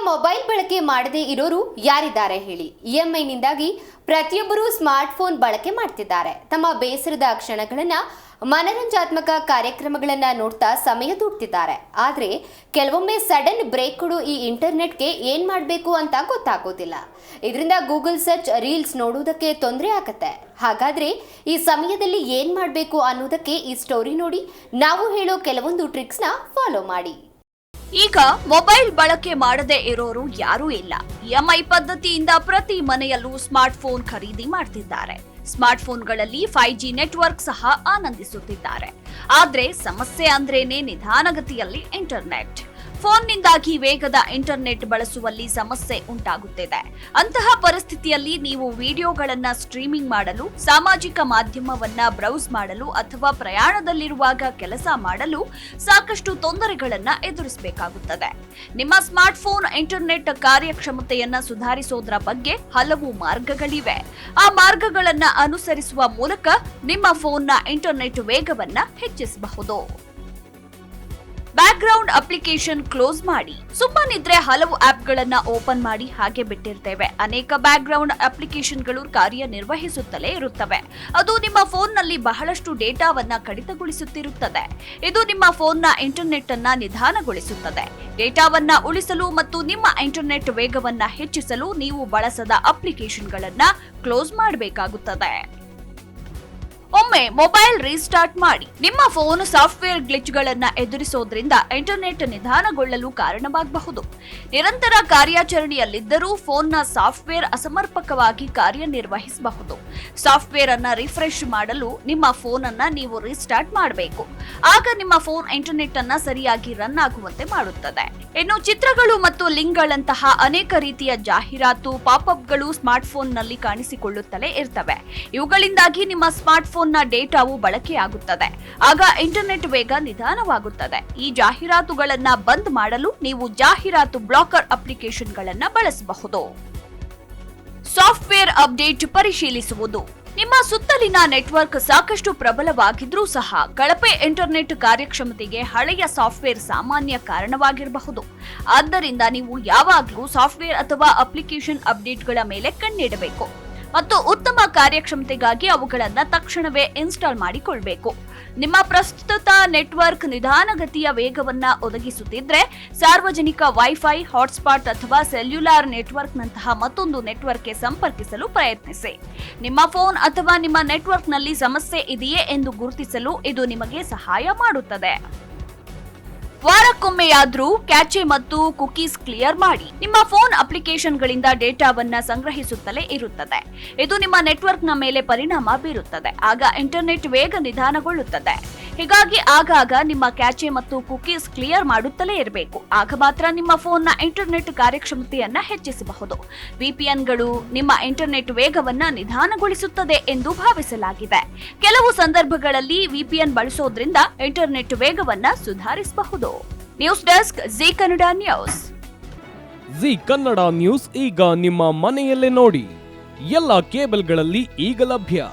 Mobile ಬಳಕೆ ಮಾಡದೇ ಇರೋರು ಯಾರಿದ್ದಾರೆ ಹೇಳಿ? ಇಎಂಐನಿಂದಾಗಿ ಪ್ರತಿಯೊಬ್ಬರು ಸ್ಮಾರ್ಟ್ಫೋನ್ ಬಳಕೆ ಮಾಡ್ತಿದ್ದಾರೆ. ತಮ್ಮ ಬೇಸರದ ಕ್ಷಣಗಳನ್ನ ಮನರಂಜನಾತ್ಮಕ ಕಾರ್ಯಕ್ರಮಗಳನ್ನ ನೋಡ್ತಾ ಸಮಯ ದೂಡ್ತಿದ್ದಾರೆ. ಆದ್ರೆ ಕೆಲವೊಮ್ಮೆ ಸಡನ್ ಬ್ರೇಕ್ ಕೊಡು ಈ ಇಂಟರ್ನೆಟ್ಗೆ ಏನ್ ಮಾಡಬೇಕು ಅಂತ ಗೊತ್ತಾಗೋದಿಲ್ಲ. ಇದರಿಂದ ಗೂಗಲ್ ಸರ್ಚ್, ರೀಲ್ಸ್ ನೋಡುವುದಕ್ಕೆ ತೊಂದರೆ ಆಗತ್ತೆ. ಹಾಗಾದ್ರೆ ಈ ಸಮಯದಲ್ಲಿ ಏನ್ ಮಾಡಬೇಕು ಅನ್ನೋದಕ್ಕೆ ಈ ಸ್ಟೋರಿ ನೋಡಿ. ನಾವು ಹೇಳೋ ಕೆಲವೊಂದು ಟ್ರಿಕ್ಸ್ನ ಫಾಲೋ ಮಾಡಿ. ಈಗ ಮೊಬೈಲ್ ಬಳಕೆ ಮಾಡದೇ ಇರೋರು ಯಾರೂ ಇಲ್ಲ. ಇಎಂಐ ಪದ್ಧತಿಯಿಂದ ಪ್ರತಿ ಮನೆಯಲ್ಲೂ ಸ್ಮಾರ್ಟ್ ಫೋನ್ ಖರೀದಿ ಮಾಡ್ತಿದ್ದಾರೆ. ಸ್ಮಾರ್ಟ್ ಫೋನ್ಗಳಲ್ಲಿ 5G ನೆಟ್ವರ್ಕ್ ಸಹ ಆನಂದಿಸುತ್ತಿದ್ದಾರೆ. ಆದ್ರೆ ಸಮಸ್ಯೆ ಅಂದ್ರೇನೆ ನಿಧಾನಗತಿಯಲ್ಲಿ ಇಂಟರ್ನೆಟ್. ಫೋನ್ನಿಂದಾಗಿ ವೇಗದ ಇಂಟರ್ನೆಟ್ ಬಳಸುವಲ್ಲಿ ಸಮಸ್ಯೆ ಉಂಟಾಗುತ್ತಿದೆ. ಅಂತಹ ಪರಿಸ್ಥಿತಿಯಲ್ಲಿ ನೀವು ವಿಡಿಯೋಗಳನ್ನ ಸ್ಟ್ರೀಮಿಂಗ್ ಮಾಡಲು, ಸಾಮಾಜಿಕ ಮಾಧ್ಯಮವನ್ನ ಬ್ರೌಸ್ ಮಾಡಲು ಅಥವಾ ಪ್ರಯಾಣದಲ್ಲಿರುವಾಗ ಕೆಲಸ ಮಾಡಲು ಸಾಕಷ್ಟು ತೊಂದರೆಗಳನ್ನ ಎದುರಿಸಬೇಕಾಗುತ್ತದೆ. ನಿಮ್ಮ ಸ್ಮಾರ್ಟ್ ಫೋನ್ ಇಂಟರ್ನೆಟ್ ಕಾರ್ಯಕ್ಷಮತೆಯನ್ನ ಸುಧಾರಿಸೋದ್ರ ಬಗ್ಗೆ ಹಲವು ಮಾರ್ಗಗಳಿವೆ. ಆ ಮಾರ್ಗಗಳನ್ನ ಅನುಸರಿಸುವ ಮೂಲಕ ನಿಮ್ಮ ಫೋನ್ನ ಇಂಟರ್ನೆಟ್ ವೇಗವನ್ನ ಹೆಚ್ಚಿಸಬಹುದು. ಬ್ಯಾಕ್ಗ್ರೌಂಡ್ ಅಪ್ಲಿಕೇಶನ್ ಕ್ಲೋಸ್ ಮಾಡಿ. ಸುಮ್ಮನಿದ್ರೆ ಹಲವು ಆಪ್ಗಳನ್ನ ಓಪನ್ ಮಾಡಿ ಹಾಗೆ ಬಿಟ್ಟಿರ್ತೇವೆ. ಅನೇಕ ಬ್ಯಾಕ್ಗ್ರೌಂಡ್ ಅಪ್ಲಿಕೇಶನ್ಗಳು ಕಾರ್ಯನಿರ್ವಹಿಸುತ್ತಲೇ ಇರುತ್ತವೆ. ಅದು ನಿಮ್ಮ ಫೋನ್ನಲ್ಲಿ ಬಹಳಷ್ಟು ಡೇಟಾವನ್ನ ಕಡಿತಗೊಳಿಸುತ್ತಿರುತ್ತದೆ. ಇದು ನಿಮ್ಮ ಫೋನ್ನ ಇಂಟರ್ನೆಟ್ ಅನ್ನ ನಿಧಾನಗೊಳಿಸುತ್ತದೆ. ಡೇಟಾವನ್ನ ಉಳಿಸಲು ಮತ್ತು ನಿಮ್ಮ ಇಂಟರ್ನೆಟ್ ವೇಗವನ್ನ ಹೆಚ್ಚಿಸಲು ನೀವು ಬಳಸದ ಅಪ್ಲಿಕೇಶನ್ಗಳನ್ನ ಕ್ಲೋಸ್ ಮಾಡಬೇಕಾಗುತ್ತದೆ. ಒಮ್ಮೆ ಮೊಬೈಲ್ ರೀಸ್ಟಾರ್ಟ್ ಮಾಡಿ. ನಿಮ್ಮ ಫೋನ್ ಸಾಫ್ಟ್ವೇರ್ ಗ್ಲಿಚ್ಗಳನ್ನ ಎದುರಿಸೋದ್ರಿಂದ ಇಂಟರ್ನೆಟ್ ನಿಧಾನಗೊಳ್ಳಲು ಕಾರಣವಾಗಬಹುದು. ನಿರಂತರ ಕಾರ್ಯಾಚರಣೆಯಲ್ಲಿದ್ದರೂ ಫೋನ್ನ ಸಾಫ್ಟ್ವೇರ್ ಅಸಮರ್ಪಕವಾಗಿ ಕಾರ್ಯನಿರ್ವಹಿಸಬಹುದು. ಸಾಫ್ಟ್ವೇರ್ ಅನ್ನ ರಿಫ್ರೆಶ್ ಮಾಡಲು ನಿಮ್ಮ ಫೋನ್ ಅನ್ನ ನೀವು ರೀಸ್ಟಾರ್ಟ್ ಮಾಡಬೇಕು. ಆಗ ನಿಮ್ಮ ಫೋನ್ ಇಂಟರ್ನೆಟ್ ಅನ್ನ ಸರಿಯಾಗಿ ರನ್ ಆಗುವಂತೆ ಮಾಡುತ್ತದೆ. ಇನ್ನು ಚಿತ್ರಗಳು ಮತ್ತು ಲಿಂಕ್ಗಳಂತಹ ಅನೇಕ ರೀತಿಯ ಜಾಹೀರಾತು, ಪಾಪ್ಅಪ್ಗಳು ಸ್ಮಾರ್ಟ್ ಫೋನ್ನಲ್ಲಿ ಕಾಣಿಸಿಕೊಳ್ಳುತ್ತಲೇ ಇರ್ತವೆ. ಇವುಗಳಿಂದಾಗಿ ನಿಮ್ಮ ಸ್ಮಾರ್ಟ್ ಫೋನ್ನ ಡೇಟಾವು ಬಳಕೆಯಾಗುತ್ತದೆ. ಆಗ ಇಂಟರ್ನೆಟ್ ವೇಗ ನಿಧಾನವಾಗುತ್ತದೆ. ಈ ಜಾಹೀರಾತುಗಳನ್ನ ಬಂದ್ ಮಾಡಲು ನೀವು ಜಾಹೀರಾತು ಬ್ಲಾಕರ್ ಅಪ್ಲಿಕೇಶನ್ಗಳನ್ನ ಬಳಸಬಹುದು. ಸಾಫ್ಟ್ವೇರ್ ಅಪ್ಡೇಟ್ ಪರಿಶೀಲಿಸುವುದು. ನಿಮ್ಮ ಸುತ್ತಲಿನ ನೆಟ್ವರ್ಕ್ ಸಾಕಷ್ಟು ಪ್ರಬಲವಾಗಿದ್ರೂ ಸಹ ಕಳಪೆ ಇಂಟರ್ನೆಟ್ ಕಾರ್ಯಕ್ಷಮತೆಗೆ ಹಳೆಯ ಸಾಫ್ಟ್ವೇರ್ ಸಾಮಾನ್ಯ ಕಾರಣವಾಗಿರಬಹುದು. ಆದ್ದರಿಂದ ನೀವು ಯಾವಾಗಲೂ ಸಾಫ್ಟ್ವೇರ್ ಅಥವಾ ಅಪ್ಲಿಕೇಶನ್ ಅಪ್ಡೇಟ್ಗಳ ಮೇಲೆ ಕಣ್ಣಿಡಬೇಕು ಮತ್ತು ಉತ್ತಮ ಕಾರ್ಯಕ್ಷಮತೆಗಾಗಿ ಅವುಗಳನ್ನು ತಕ್ಷಣವೇ ಇನ್ಸ್ಟಾಲ್ ಮಾಡಿಕೊಳ್ಳಬೇಕು. ನಿಮ್ಮ ಪ್ರಸ್ತುತ ನೆಟ್ವರ್ಕ್ ನಿಧಾನಗತಿಯ ವೇಗವನ್ನ ಒದಗಿಸುತ್ತಿದ್ರೆ ಸಾರ್ವಜನಿಕ ವೈಫೈ, ಹಾಟ್ಸ್ಪಾಟ್ ಅಥವಾ ಸೆಲ್ಯುಲಾರ್ ನೆಟ್ವರ್ಕ್ನಂತಹ ಮತ್ತೊಂದು ನೆಟ್ವರ್ಕ್ಗೆ ಸಂಪರ್ಕಿಸಲು ಪ್ರಯತ್ನಿಸಿ. ನಿಮ್ಮ ಫೋನ್ ಅಥವಾ ನಿಮ್ಮ ನೆಟ್ವರ್ಕ್ನಲ್ಲಿ ಸಮಸ್ಯೆ ಇದೆಯೇ ಎಂದು ಗುರುತಿಸಲು ಇದು ನಿಮಗೆ ಸಹಾಯ ಮಾಡುತ್ತದೆ. ವಾರಕ್ಕೊಮ್ಮೆಯಾದ್ರೂ ಕ್ಯಾಚೆ ಮತ್ತು ಕುಕೀಸ್ ಕ್ಲಿಯರ್ ಮಾಡಿ. ನಿಮ್ಮ ಫೋನ್ ಅಪ್ಲಿಕೇಶನ್ಗಳಿಂದ ಡೇಟಾವನ್ನ ಸಂಗ್ರಹಿಸುತ್ತಲೇ ಇರುತ್ತದೆ. ಇದು ನಿಮ್ಮ ನೆಟ್ವರ್ಕ್ನ ಮೇಲೆ ಪರಿಣಾಮ ಬೀರುತ್ತದೆ. ಆಗ ಇಂಟರ್ನೆಟ್ ವೇಗ ನಿಧಾನಗೊಳ್ಳುತ್ತದೆ. ಹೀಗಾಗಿ ಆಗಾಗ ನಿಮ್ಮ ಕ್ಯಾಚೆ ಮತ್ತು ಕುಕೀಸ್ ಕ್ಲಿಯರ್ ಮಾಡುತ್ತಲೇ ಇರಬೇಕು. ಆಗ ಮಾತ್ರ ನಿಮ್ಮ ಫೋನ್ನ ಇಂಟರ್ನೆಟ್ ಕಾರ್ಯಕ್ಷಮತೆಯನ್ನ ಹೆಚ್ಚಿಸಬಹುದು. ವಿಪಿಎನ್ಗಳು ನಿಮ್ಮ ಇಂಟರ್ನೆಟ್ ವೇಗವನ್ನ ನಿಧಾನಗೊಳಿಸುತ್ತದೆ ಎಂದು ಭಾವಿಸಲಾಗಿದೆ. ಕೆಲವು ಸಂದರ್ಭಗಳಲ್ಲಿ ವಿಪಿಎನ್ ಬಳಸೋದ್ರಿಂದ ಇಂಟರ್ನೆಟ್ ವೇಗವನ್ನ ಸುಧಾರಿಸಬಹುದು. News desk, G Kannada news. G Kannada news ಈಗ ನಿಮ್ಮ ಮನೆಯಲ್ಲೇ ನೋಡಿ. ಎಲ್ಲ ಕೇಬಲ್ಗಳಲ್ಲಿ ಈಗ ಲಭ್ಯ.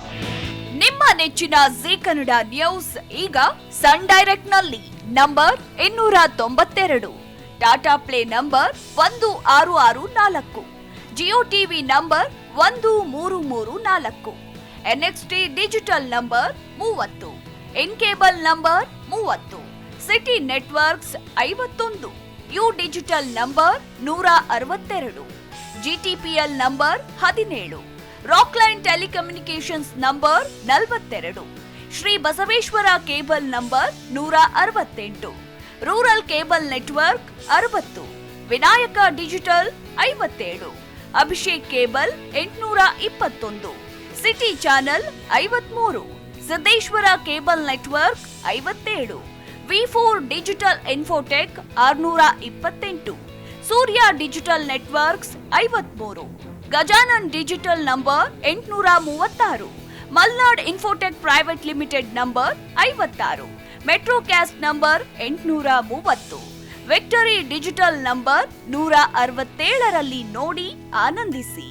ನಿಮ್ಮ ನೆಚ್ಚಿನ ಜಿ ಕನ್ನಡ ನ್ಯೂಸ್ ಈಗ ಸನ್ ಡೈರೆಕ್ಟ್ ನಲ್ಲಿ number 292, Tata Play number 1664, Jio TV number 1334, NXT digital number 30, in cable number 30, city networks 51, U digital number 162, GTPL number 17, Rockline telecommunications number 42, Shri Basaveshwara cable number 168, rural cable network 60, Vinayaka digital 57, Abhishek cable 821, city channel 53, Siddeshwara cable network 57, ವಿ4 digital infotech 628, Surya digital networks 53, Gajanan digital number 836, Malnad infotech private limited number 56, Metrocast number 830, victory digital number 167ರಲ್ಲಿ ನೋಡಿ ಆನಂದಿಸಿ.